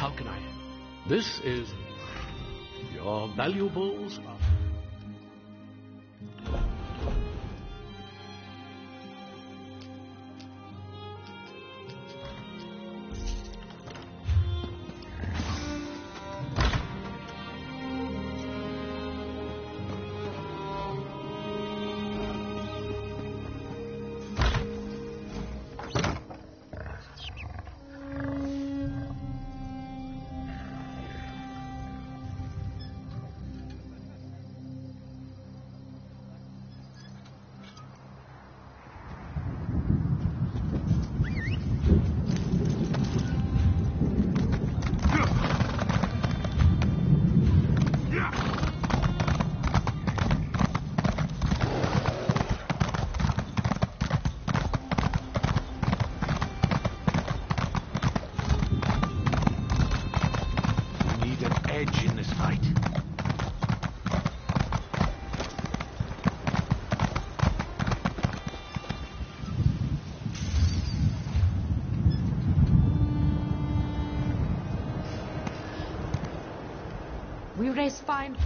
How can I? This is your valuables. We race fine.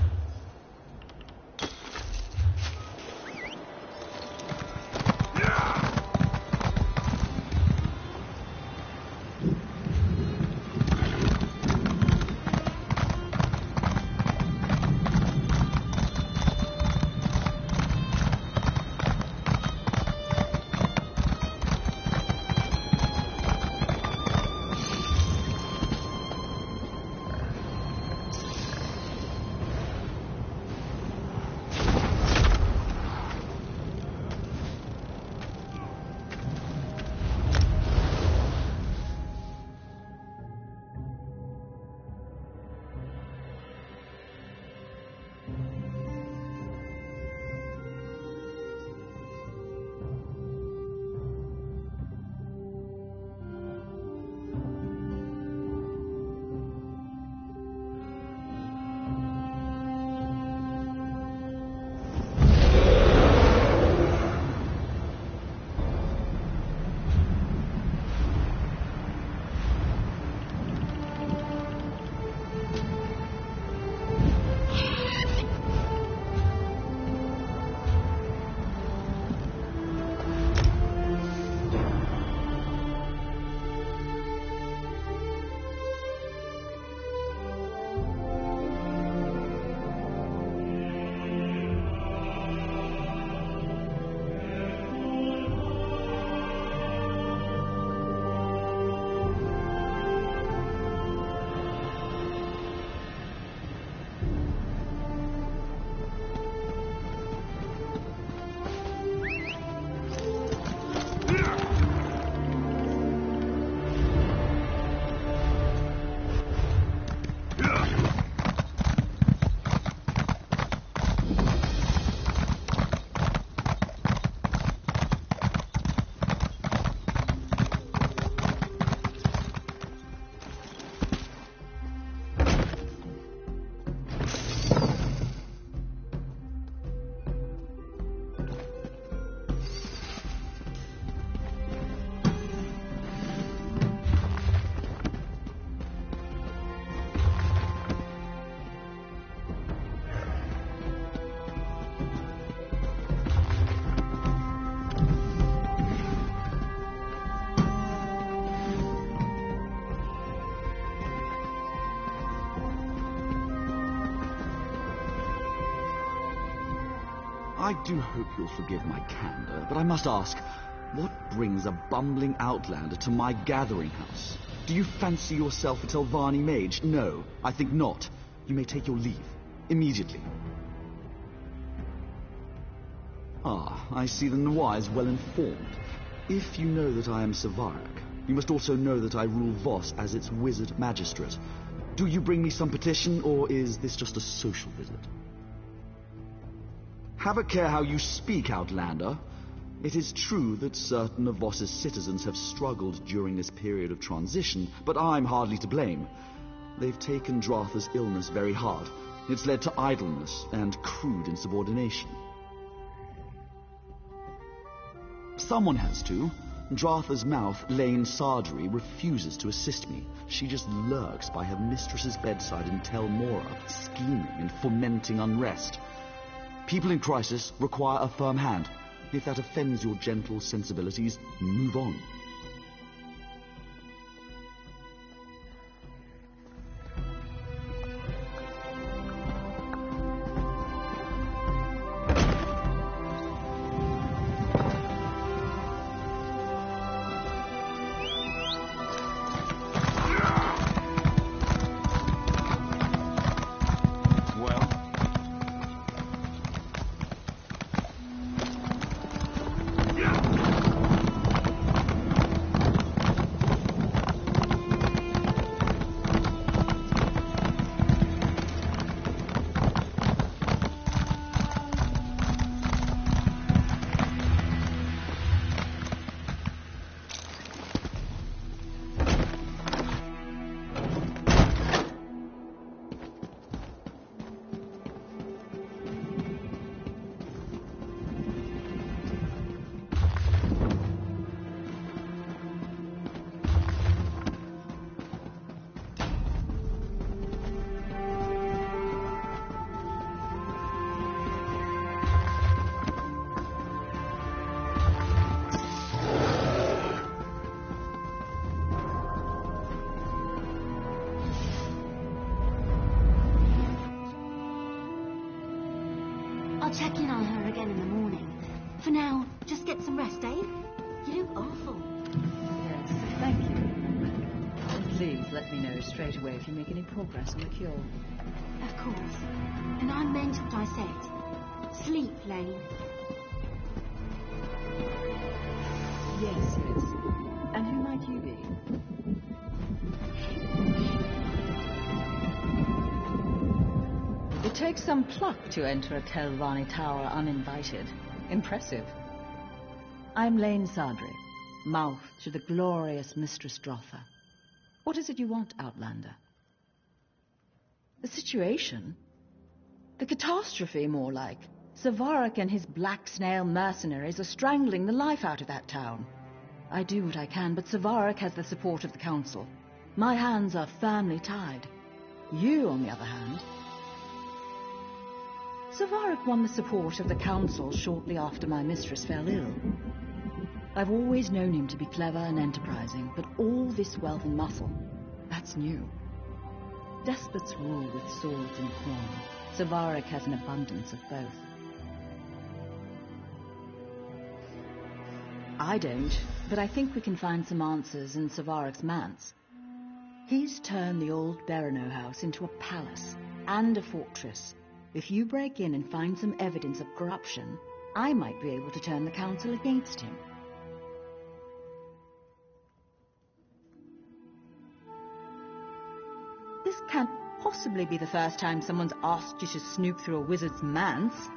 I do hope you'll forgive my candor, but I must ask, what brings a bumbling outlander to my gathering house? Do you fancy yourself a Telvanni mage? No, I think not. You may take your leave. Immediately. Ah, I see the Noir is well informed. If you know that I am Savarak, you must also know that I rule Voss as its wizard magistrate. Do you bring me some petition, or is this just a social visit? Have a care how you speak, Outlander. It is true that certain of Voss's citizens have struggled during this period of transition, but I'm hardly to blame. They've taken Dratha's illness very hard. It's led to idleness and crude insubordination. Someone has to. Dratha's mouth, Lane Sardry, refuses to assist me. She just lurks by her mistress's bedside in Tel Mora, scheming and fomenting unrest. People in crisis require a firm hand. If that offends your gentle sensibilities, move on. I'll check in on her again in the morning. For now, just get some rest, eh? You look awful. Yes, thank you. And please let me know straight away if you make any progress on the cure. Of course. And I'm mental dissect. Sleep, Lane. Yes, Liz. And who might you be? It takes some pluck to enter a Telvanni tower uninvited. Impressive. I'm Lane Sardry, mouth to the glorious Mistress Dratha. What is it you want, Outlander? The situation? The catastrophe, more like. Savarak and his black snail mercenaries are strangling the life out of that town. I do what I can, but Savarak has the support of the council. My hands are firmly tied. You, on the other hand... Savarak won the support of the council shortly after my mistress fell ill. I've always known him to be clever and enterprising, but all this wealth and muscle, that's new. Despots rule with swords and corn. Savarak has an abundance of both. I don't, but I think we can find some answers in Savarak's manse. He's turned the old Berino house into a palace and a fortress. If you break in and find some evidence of corruption, I might be able to turn the council against him. This can't possibly be the first time someone's asked you to snoop through a wizard's manse.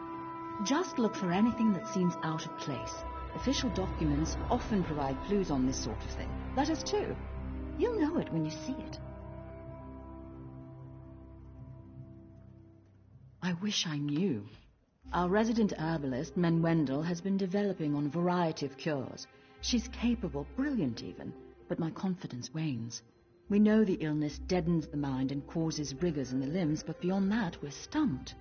Just look for anything that seems out of place. Official documents often provide clues on this sort of thing. Letters too. You'll know it when you see it. I wish I knew. Our resident herbalist, Menwendel, has been developing on a variety of cures. She's capable, brilliant even, but my confidence wanes. We know the illness deadens the mind and causes rigors in the limbs, but beyond that, we're stumped.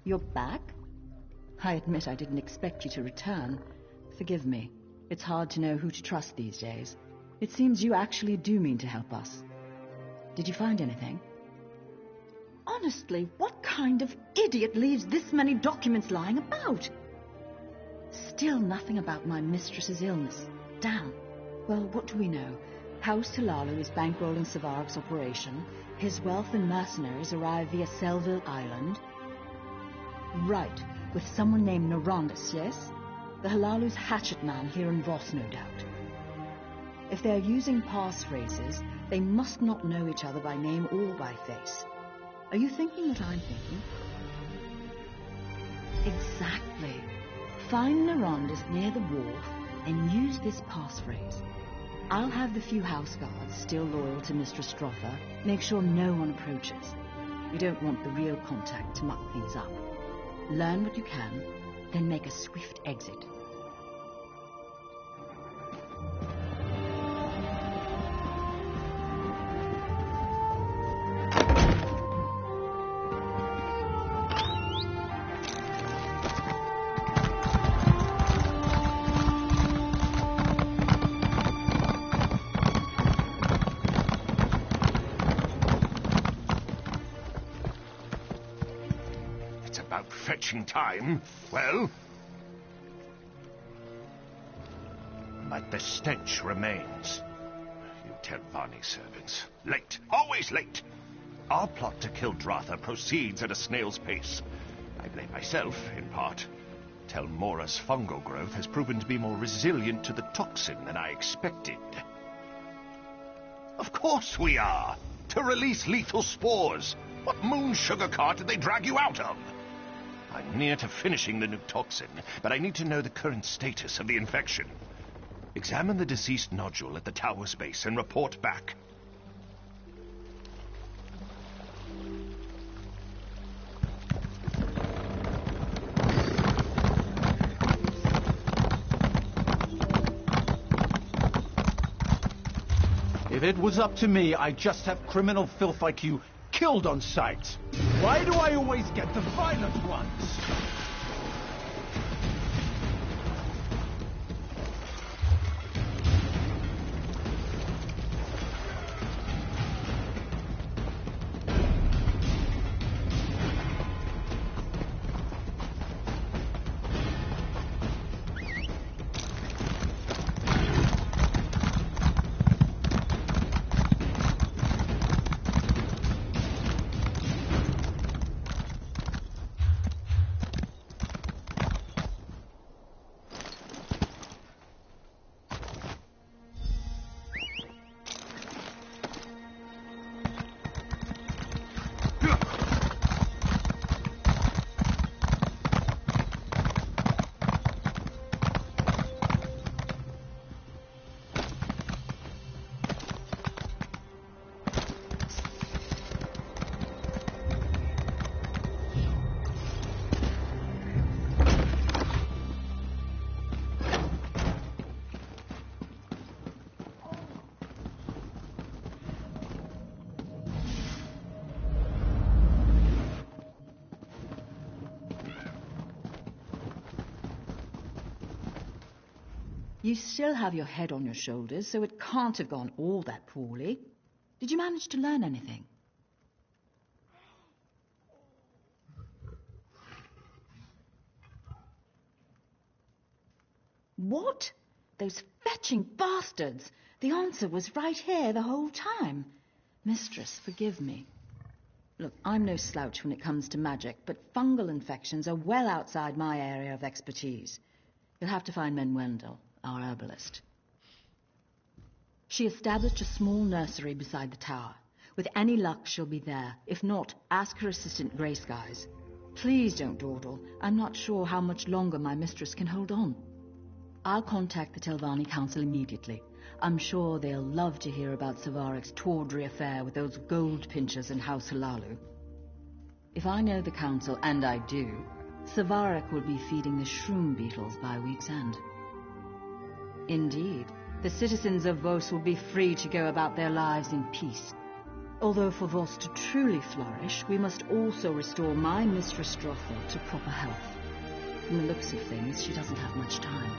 You're back? I admit I didn't expect you to return. Forgive me. It's hard to know who to trust these days. It seems you actually do mean to help us. Did you find anything? Honestly, what kind of idiot leaves this many documents lying about? Still nothing about my mistress's illness. Damn. Well, what do we know? House Talalu is bankrolling Savarak's operation. His wealth and mercenaries arrive via Selville Island. Right, with someone named Narondus, yes? The Halalu's hatchet man here in Voss, no doubt. If they're using passphrases, they must not know each other by name or by face. Are you thinking what I'm thinking? Exactly. Find Narondus near the wharf and use this passphrase. I'll have the few house guards still loyal to Mistress Strother make sure no one approaches. We don't want the real contact to muck things up. Learn what you can, then make a swift exit. Fetching time. Well? But the stench remains. You Telvanni servants. Late. Always late. Our plot to kill Dratha proceeds at a snail's pace. I blame myself, in part. Telmora's fungal growth has proven to be more resilient to the toxin than I expected. Of course we are. To release lethal spores. What moon sugar cart did they drag you out of? I'm near to finishing the new toxin, but I need to know the current status of the infection. Examine the deceased nodule at the tower's base and report back. If it was up to me, I'd just have criminal filth like you killed on sight. Why do I always get the violent ones? You still have your head on your shoulders, so it can't have gone all that poorly. Did you manage to learn anything? What? Those fetching bastards! The answer was right here the whole time. Mistress, forgive me. Look, I'm no slouch when it comes to magic, but fungal infections are well outside my area of expertise. You'll have to find Menwendel, our herbalist. She established a small nursery beside the tower. With any luck, she'll be there. If not, ask her assistant, Grey Skies. Please don't dawdle. I'm not sure how much longer my mistress can hold on. I'll contact the Telvanni Council immediately. I'm sure they'll love to hear about Savarak's tawdry affair with those gold pinchers in House Halalu. If I know the Council, and I do, Savarak will be feeding the shroom beetles by week's end. Indeed, the citizens of Vos will be free to go about their lives in peace. Although for Voss to truly flourish, we must also restore my Mistress Drotha to proper health. From the looks of things, she doesn't have much time.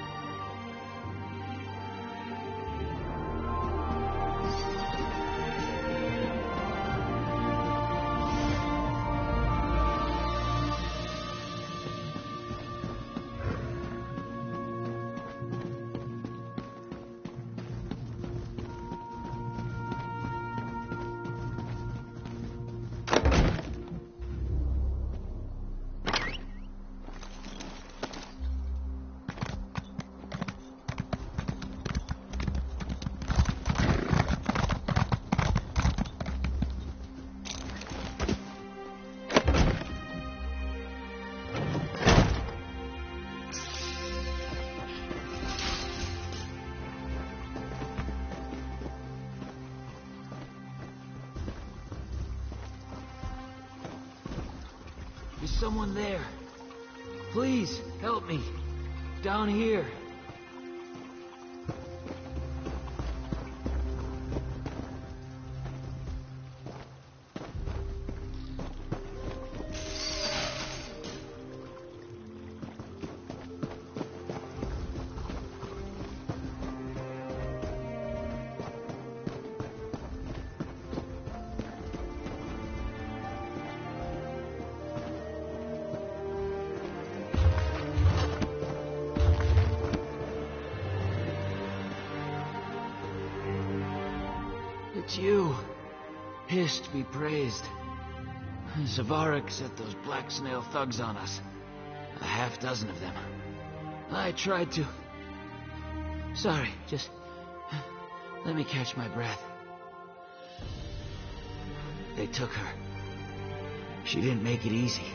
Is someone there? Please, help me. Down here. It's you. Hist be praised. Zavarik set those black snail thugs on us. A half dozen of them. I tried to... Sorry, just... let me catch my breath. They took her. She didn't make it easy.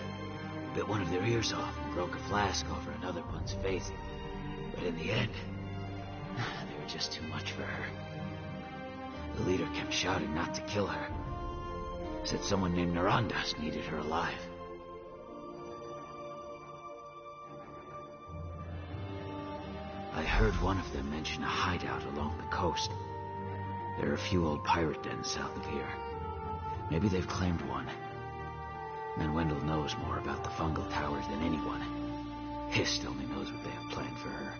Bit one of their ears off and broke a flask over another one's face. But in the end, they were just too much for her. The leader kept shouting not to kill her. Said someone named Narandas needed her alive. I heard one of them mention a hideout along the coast. There are a few old pirate dens south of here. Maybe they've claimed one. And Wendell knows more about the fungal towers than anyone. Hist only knows what they have planned for her.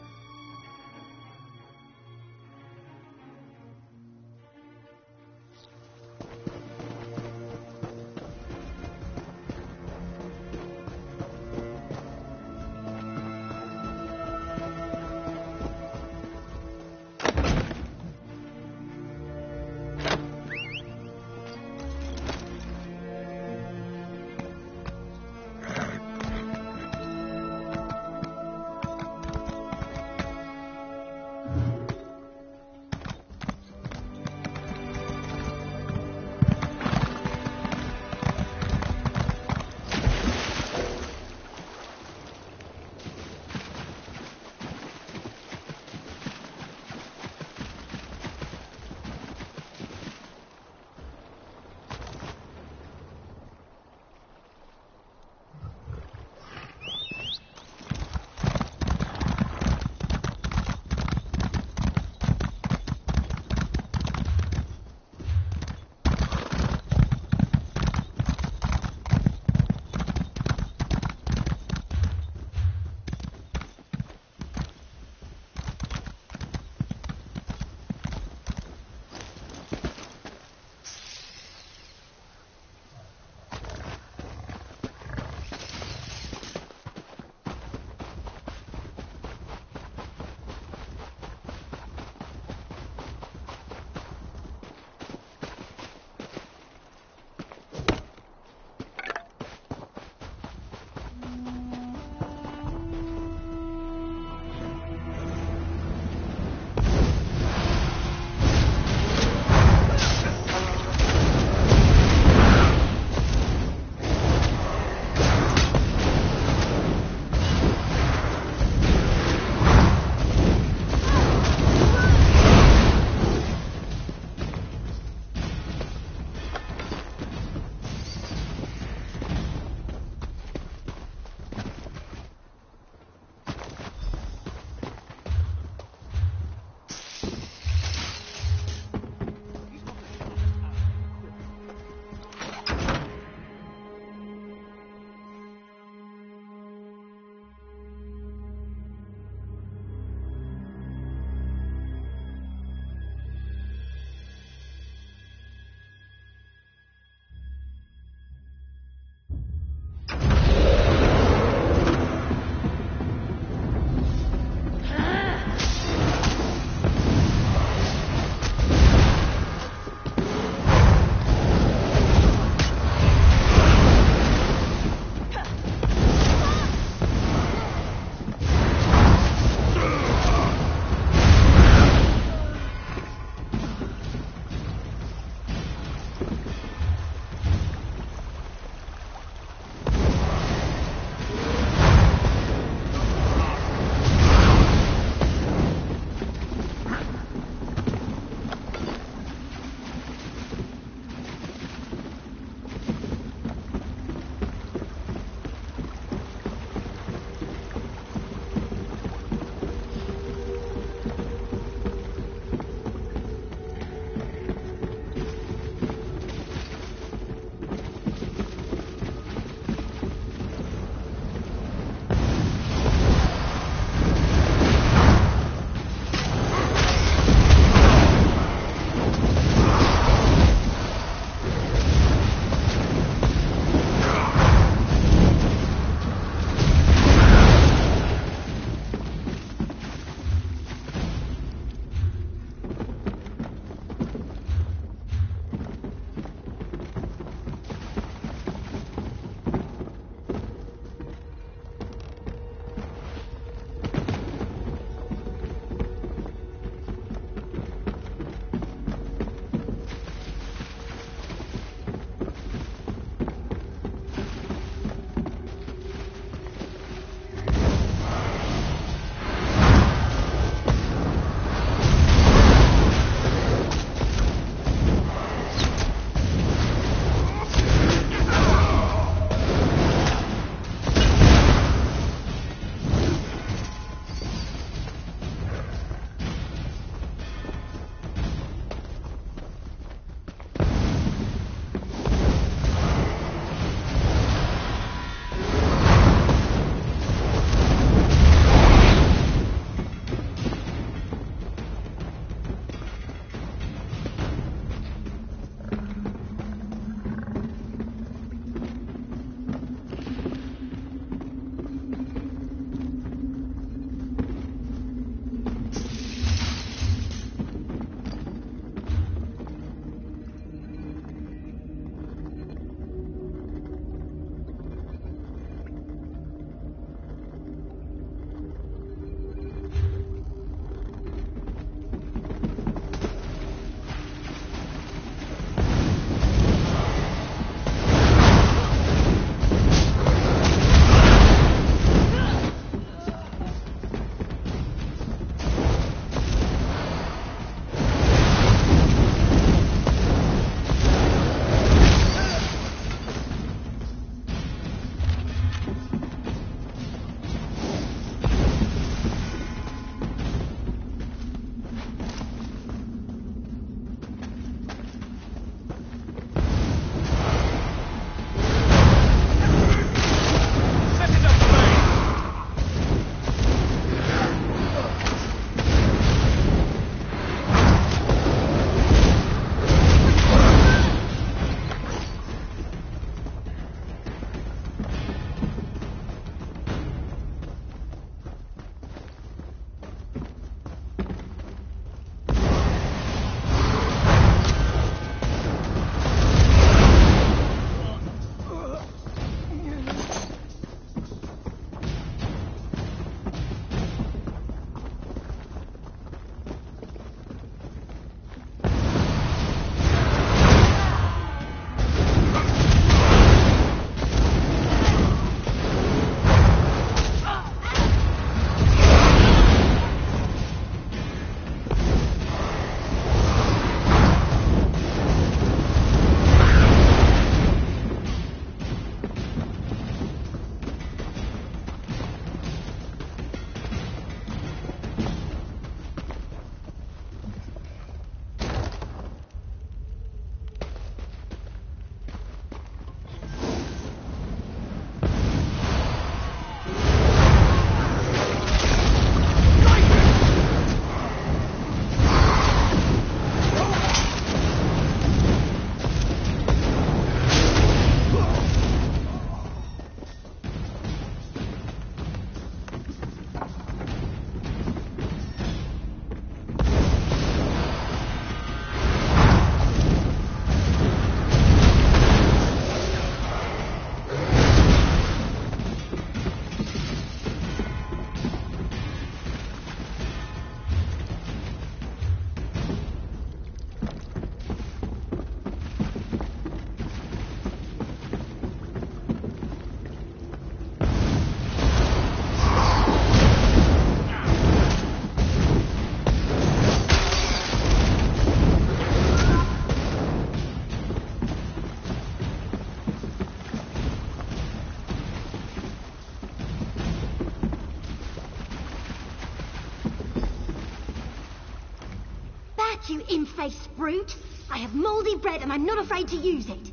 back, you imp-faced brute! I have mouldy bread and I'm not afraid to use it.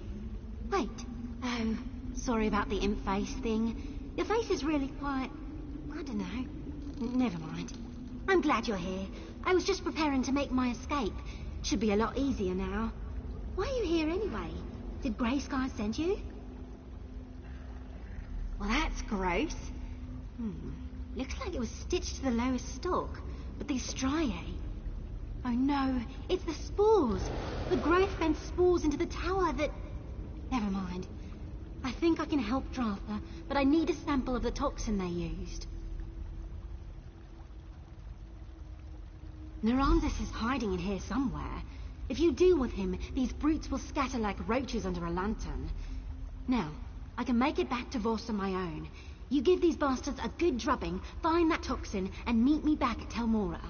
Wait. Oh, sorry about the imp-face thing. Your face is really quite... I don't know. Never mind. I'm glad you're here. I was just preparing to make my escape. Should be a lot easier now. Why are you here anyway? Did Grey Sky send you? Well, that's gross. Looks like it was stitched to the lowest stalk. But these striae... Oh no, it's the spores. The growth fence spores into the tower that... Never mind. I think I can help Dratha, but I need a sample of the toxin they used. Naranzis is hiding in here somewhere. If you deal with him, these brutes will scatter like roaches under a lantern. Now, I can make it back to Voss on my own. You give these bastards a good drubbing, find that toxin, and meet me back at Telmora.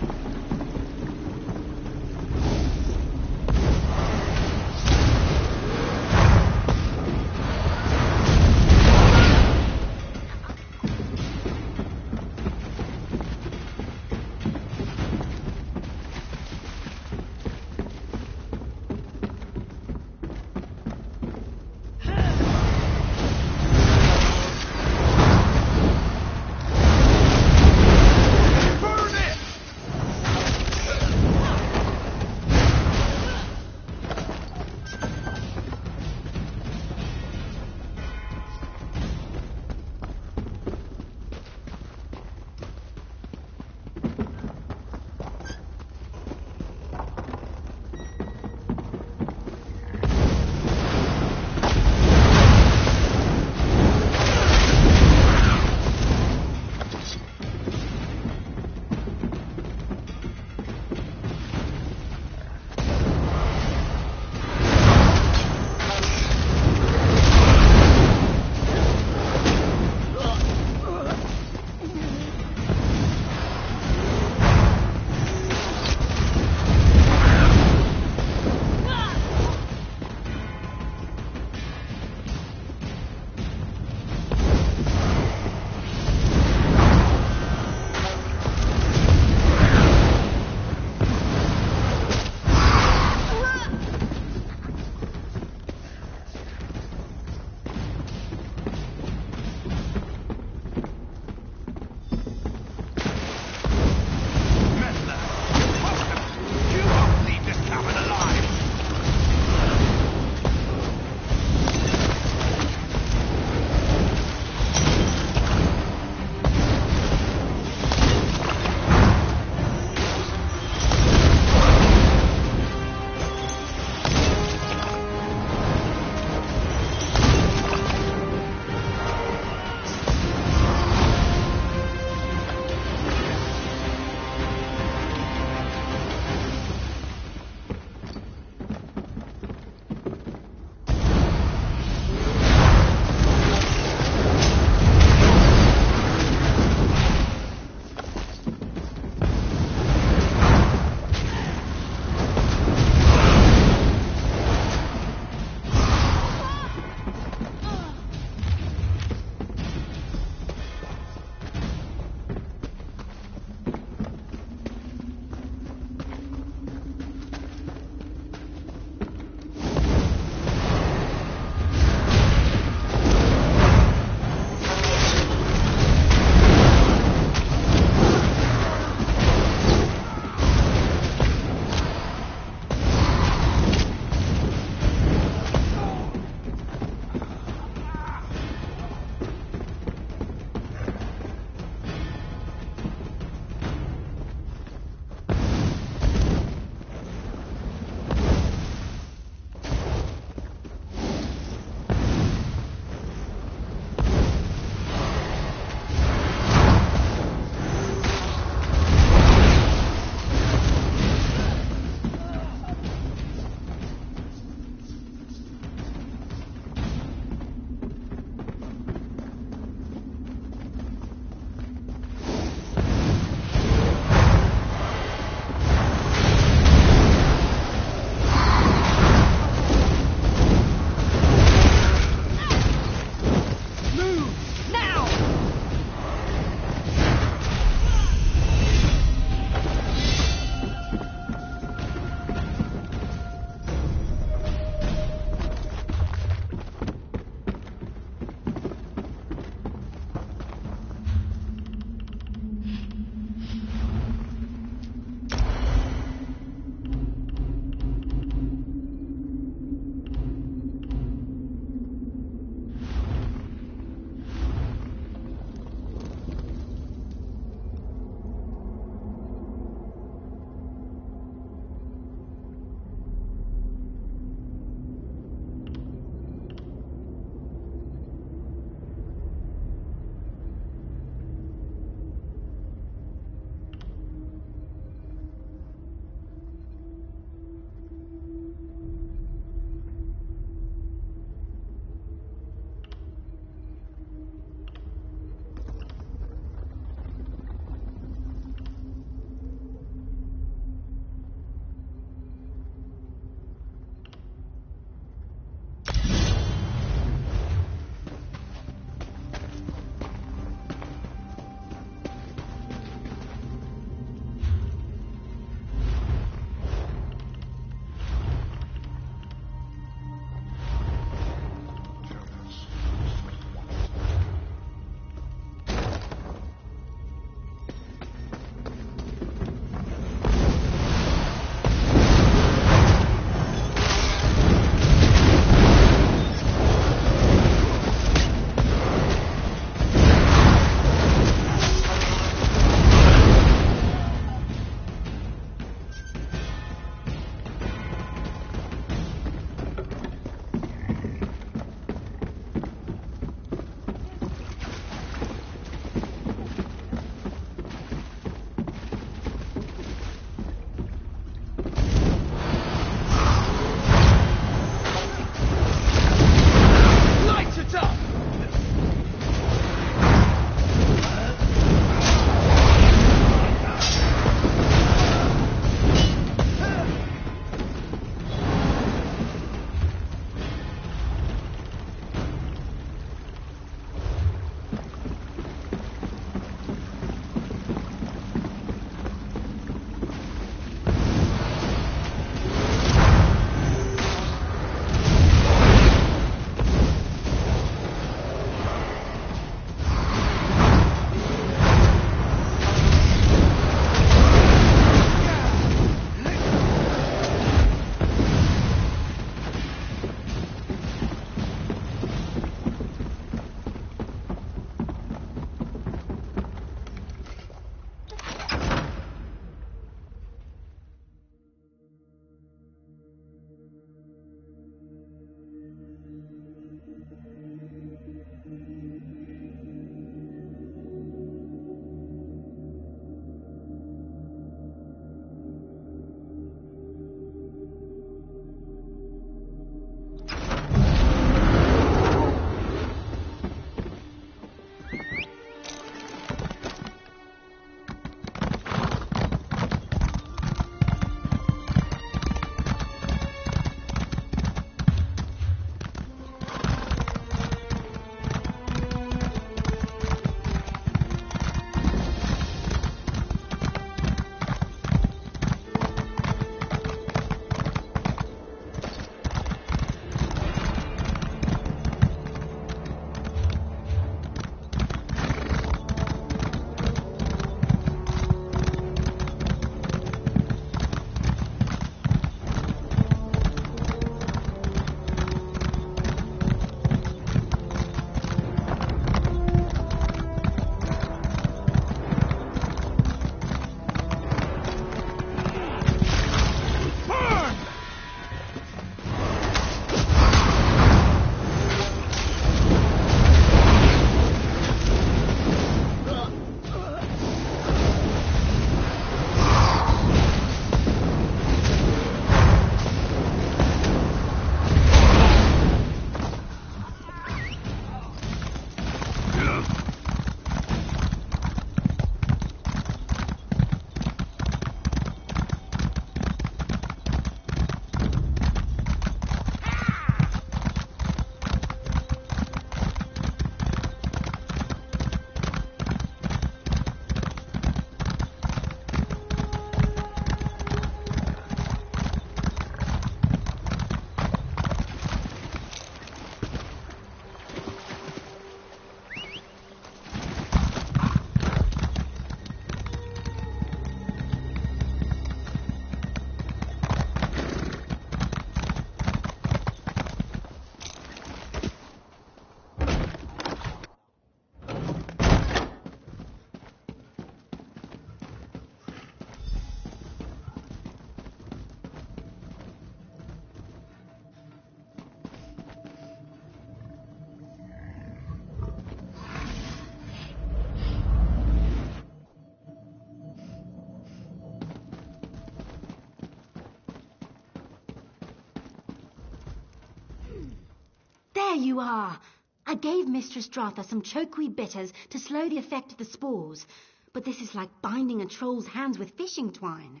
There you are. I gave Mistress Dratha some chokeweed bitters to slow the effect of the spores, but this is like binding a troll's hands with fishing twine.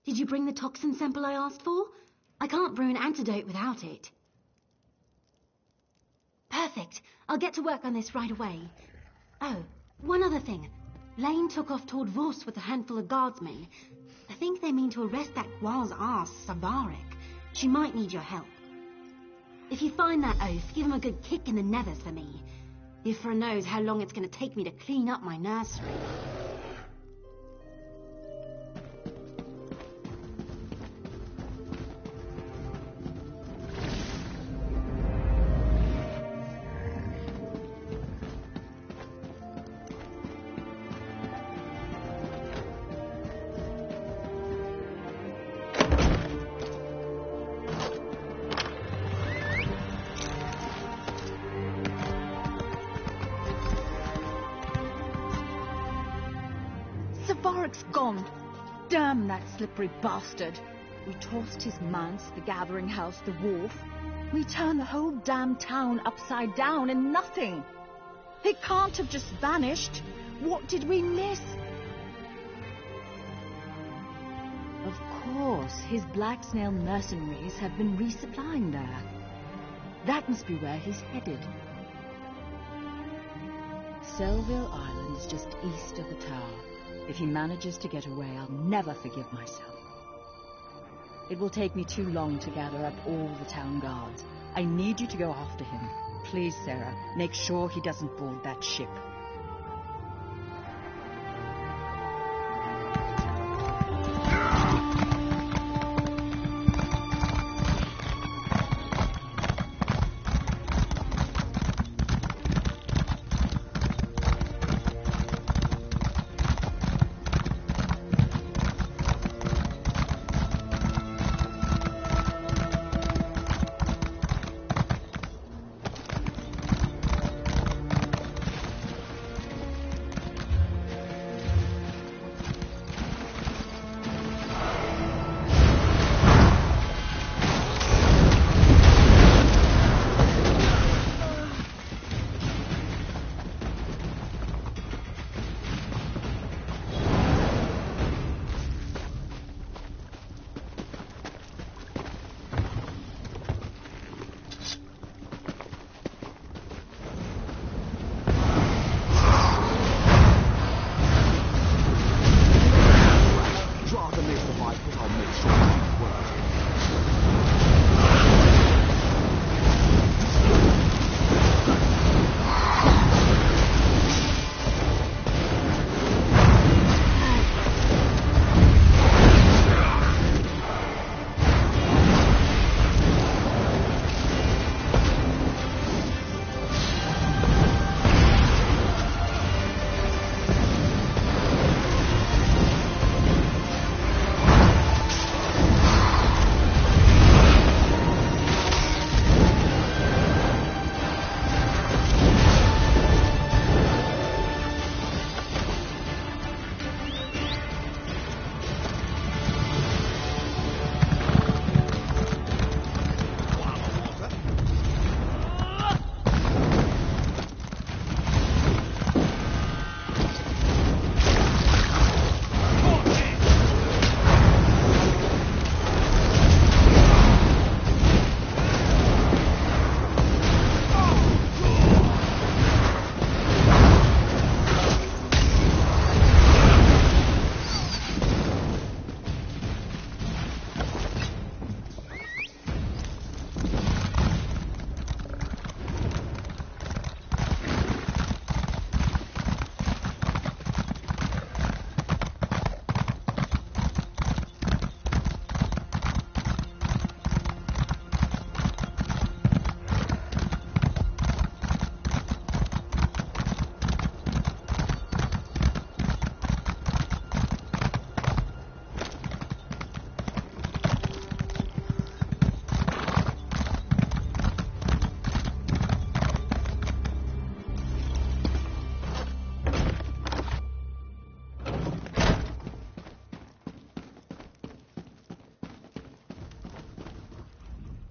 Did you bring the toxin sample I asked for? I can't brew an antidote without it. Perfect. I'll get to work on this right away. Oh, one other thing. Lane took off toward Vos with a handful of guardsmen. I think they mean to arrest that Gual's ass, Savaric. She might need your help. If you find that oaf, give him a good kick in the nethers for me. Ifra knows how long it's going to take me to clean up my nursery. Savaric's gone. Damn that slippery bastard. We tossed his manse, the gathering house, the wharf. We turned the whole damn town upside down and nothing. He can't have just vanished. What did we miss? Of course, his black snail mercenaries have been resupplying there. That must be where he's headed. Selville Island is just east of the tower. If he manages to get away, I'll never forgive myself. It will take me too long to gather up all the town guards. I need you to go after him. Please, Sarah, make sure he doesn't board that ship.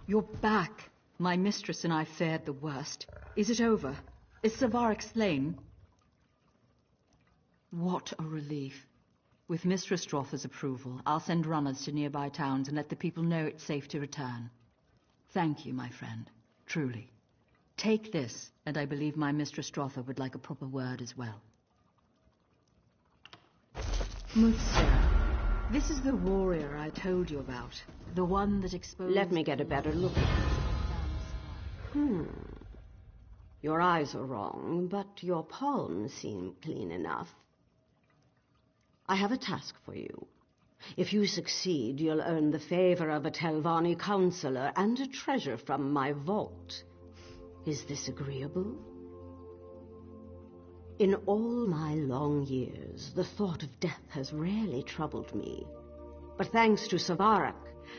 You're back. My mistress and I fared the worst. Is it over? Is Savaric slain? What a relief. With Mistress Drotha's approval, I'll send runners to nearby towns and let the people know it's safe to return. Thank you, my friend. Truly. Take this, and I believe my Mistress Drotha would like a proper word as well. Mutsa, this is the warrior I told you about. The one that exposed... Let me get a better look at it. Your eyes are wrong, but your palms seem clean enough. I have a task for you. If you succeed, you'll earn the favor of a Telvanni counselor and a treasure from my vault. Is this agreeable? In all my long years, the thought of death has rarely troubled me. But thanks to Savaric,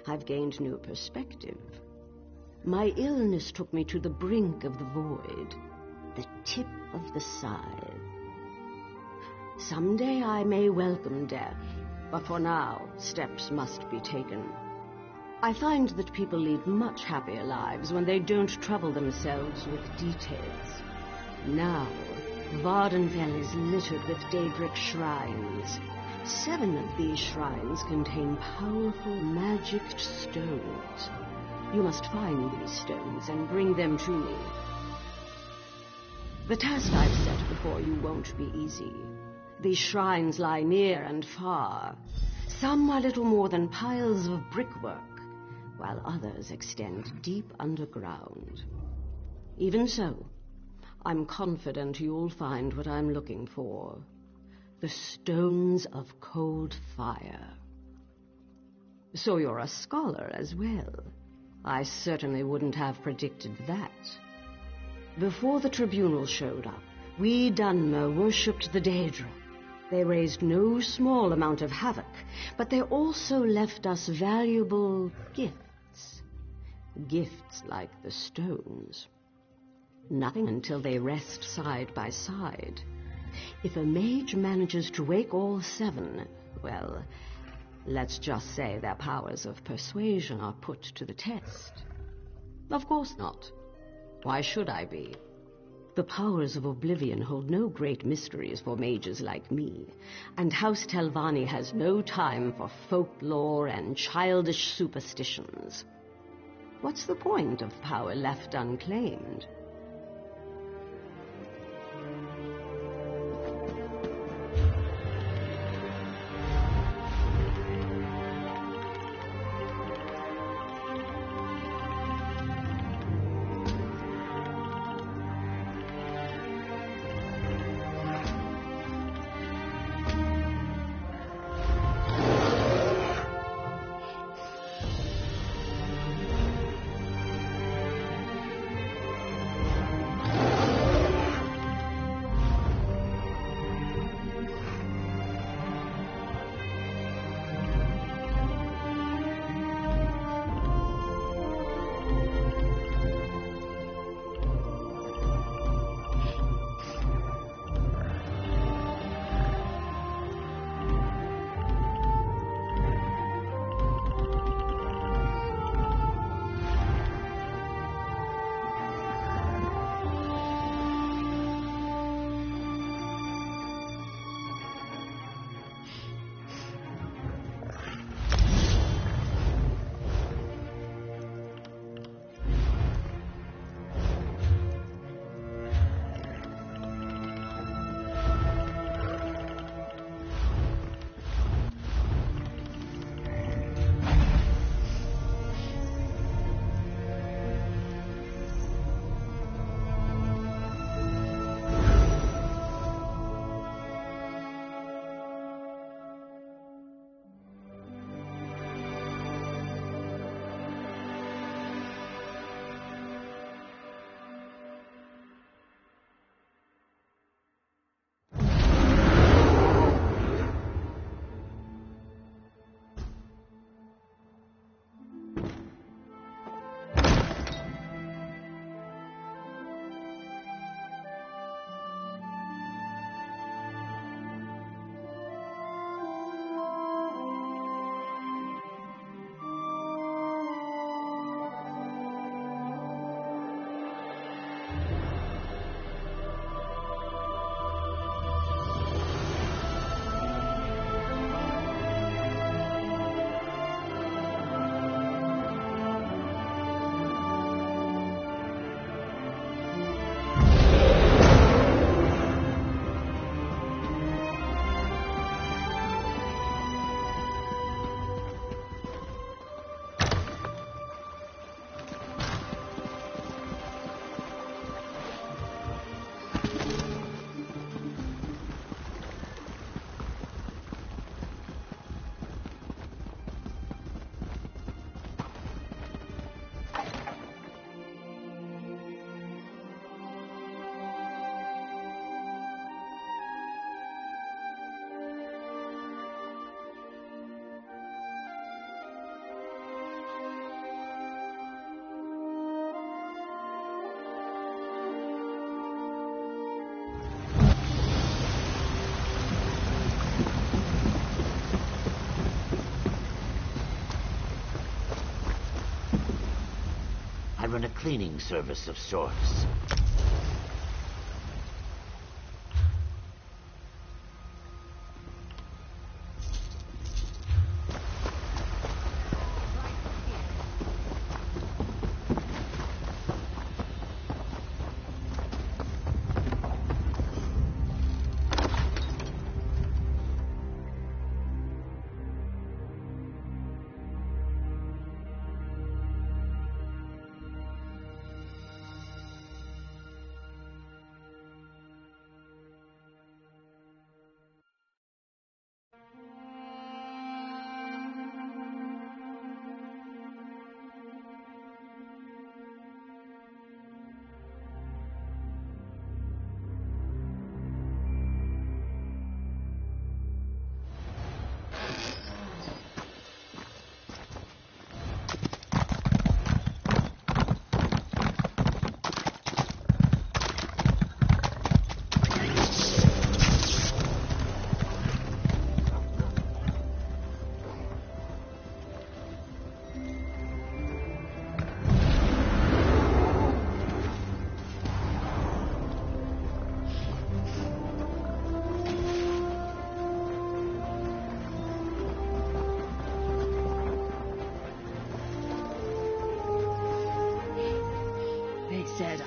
I've gained new perspective. My illness took me to the brink of the void, the tip of the scythe. Someday I may welcome death, but for now, steps must be taken. I find that people lead much happier lives when they don't trouble themselves with details. Now, Vardenfell is littered with Daedric shrines. 7 of these shrines contain powerful magicked stones. You must find these stones and bring them to me. The task I've set before you won't be easy. These shrines lie near and far. Some are little more than piles of brickwork, while others extend deep underground. Even so, I'm confident you'll find what I'm looking for. The stones of cold fire. So you're a scholar as well. I certainly wouldn't have predicted that. Before the tribunal showed up, we Dunmer worshipped the Daedra. They raised no small amount of havoc, but they also left us valuable gifts. Gifts like the stones. Nothing until they rest side by side. If a mage manages to wake all 7, well, let's just say their powers of persuasion are put to the test. Of course not. Why should I be? The powers of Oblivion hold no great mysteries for mages like me, and House Telvanni has no time for folklore and childish superstitions. What's the point of power left unclaimed? run a cleaning service of sorts. They said